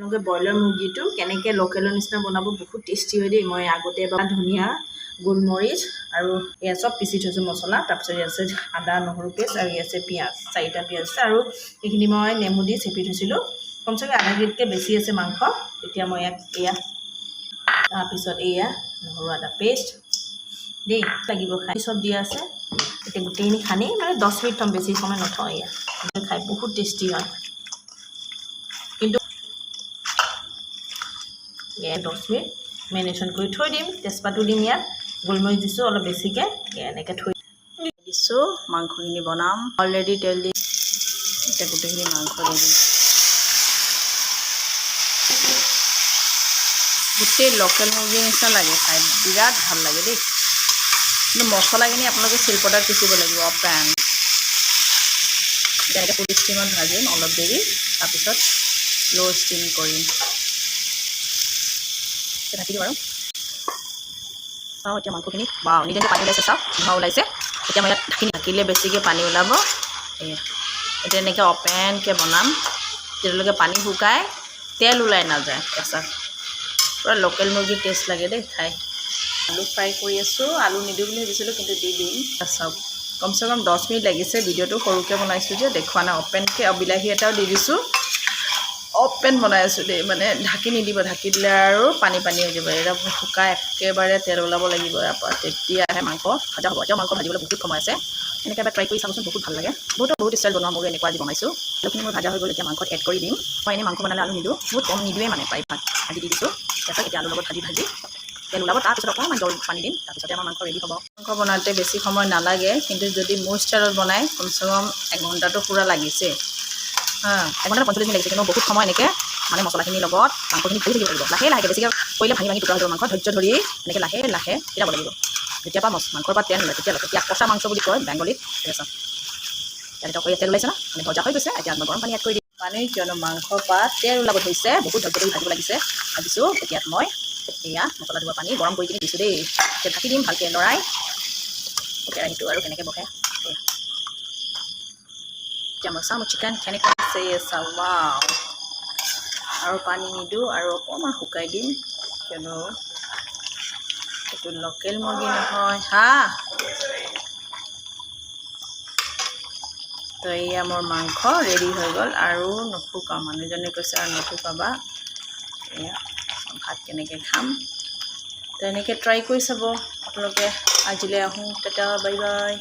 আপোনালোকে ব্ৰইলাৰ মুৰ্গীটো কেনেকৈ লোকেলৰ নিচিনা বনাব বহুত টেষ্টি হয় দেই মই আগতে এবাৰ ধনিয়া গোলমৰিচ আৰু এয়া চব পিচি থৈছোঁ মছলা তাৰপিছত ইয়াত আছে আদা নহৰু পেষ্ট আৰু ইয়াত আছে পিঁয়াজ 4টা পিঁয়াজ আছে আৰু এইখিনি মই নেমু দি চেপি থৈছিলোঁ কমচে কম আধা কেজিতকৈ বেছি আছে মাংস তেতিয়া মই ইয়াত এয়া তাৰপিছত এয়া নহৰু আদা পেষ্ট দেই লাগিব খাই চব দিয়া আছে এতিয়া গোটেইখিনি খানি মানে 10 মিনিট থ'ম বেছি সময় নথওঁ এয়া খাই বহুত টেষ্টি হয় কিন্তু 10 মিনিট মেৰিনেশ্যন কৰি থৈ দিম তেজপাতো দিম ইয়াত গোলমৰিচ দিছোঁ অলপ বেছিকৈ এনেকৈ থৈ দিছোঁ মাংসখিনি বনাম অলৰেডি তেল দি এতিয়া গোটেইখিনি মাংস দি দিম গোটেই লোকেল মুৰ্গীৰ নিচিনা লাগে খাই বিৰাট ভাল লাগে দেই কিন্তু মছলাখিনি আপোনালোকে শিলপতাত পিচিব লাগিব অপেন তেনেকৈ ফুল ষ্টিমত ভাজিম অলপ দেৰি তাৰপিছত ল' ষ্টিম কৰিম ঢাকি দিম আৰু চাওঁ এতিয়া মাংসখিনি বা নিজে পানী ওলাইছে চাওক ধোঁৱা ওলাইছে এতিয়া মই ইয়াত ঢাকিলে বেছিকৈ পানী ওলাব এতিয়া এনেকৈ অপেনকৈ বনাম যেতিয়ালৈকে পানী শুকায় তেল ওলাই নাযায় কেঁচা পুৰা লোকেল মুৰ্গীৰ টেষ্ট লাগে দেই খাই আলু ফ্ৰাই কৰি আছোঁ আলু নিদিওঁ বুলি ভাবিছিলোঁ কিন্তু দি দিম চাওক কমচে কম 10 মিনিট লাগিছে ভিডিঅ'টো সৰুকৈ বনাইছোঁ যে দেখুওৱা নাই অপেনকৈ বিলাহী এটাও দি দিছোঁ অপেন বনাই আছোঁ দেই মানে ঢাকি নিদিব ঢাকি দিলে আৰু পানী হৈ যাব এৰা শুকাই একেবাৰে তেল ওলাব লাগিব ইয়াৰ পৰা তেতিয়াহে মাংস ভাজা হ'ব এতিয়া মাংস ভাজিবলৈ বহুত সময় আছে এনেকৈ এবাৰ ট্ৰাই কৰি চাবচোন বহুত ভাল লাগে বহুত ষ্টাইল বনোৱা মোৰো এনেকুৱা আজি বনাইছোঁ আলুখিনি মোৰ ভাজা হৈ গ'ল এতিয়া মাংসত এড কৰি দিম মই এনেই মাংস বনালে আলু নিদিওঁ বহুত কম নিদিওঁৱে মানে প্ৰায় ভাজি দি দিছোঁ তাৰপিছত এতিয়া আলুৰ লগত ভাজি তেল ওলাব তাৰপিছত অকণমান জল পানী দিম তাৰপিছতে আমাৰ মাংস ৰেডি হ'ব মাংস বনাওঁতে বেছি সময় নালাগে কিন্তু যদি মোৰ ষ্টাইলত বনাই কমচে কম 1 ঘণ্টাটো পূৰা লাগিছে 1 ঘণ্টা 45 মিনিট লাগিছে কিন্তু বহুত সময় এনেকৈ মানে মছলাখিনিৰ লগত মাংসখিনি ভাজি থাকিব লাগিব লাহে বেছিকৈ কৰিলে ভাঙি টুকুৰা হৈ যাব মাংস ধৈৰ্য ধৰি এনেকৈ লাহে সিজাব লাগিব যেতিয়া পৰা মাংসৰ পৰা তেল নোলায় তেতিয়ালৈকে এতিয়া কচা মাংস বুলি কয় বেংগলীত আছে এতিয়া কৰি তেল ওলাইছে না মানে ভজা হৈ গৈছে এতিয়া মই গৰম পানী এড কৰি দিম পানী কিয়নো মাংসৰ পৰা তেল ওলাব ধৰিছে বহুত ধৈৰ্য ধৰি ভাজিব লাগিছে ভাবিছোঁ এতিয়া মই এয়া মছলা দিব পানী গৰম কৰি কিনে দিছোঁ দেই এতিয়া ঢাকি দিম ভালকৈ লৰাই কেৰাহীটো আৰু কেনেকৈ বহে এতিয়া মই চাওঁ মোৰ চিকেন কেনেকৈ আছে চাওঁ আৰু পানী নিদিওঁ আৰু অকণমান শুকাই দিম কিয়নো এইটো লোকেল মুৰ্গী নহয় তো এয়া মোৰ মাংস ৰেডি হৈ গ'ল আৰু নুশুকাওঁ মানুহজনে কৈছে আৰু নুশুকাবা এয়া ভাত কেনেকৈ খাম তো এনেকৈ ট্ৰাই কৰি চাব আপোনালোকে আজিলৈ আহোঁ টাটা বাই বাই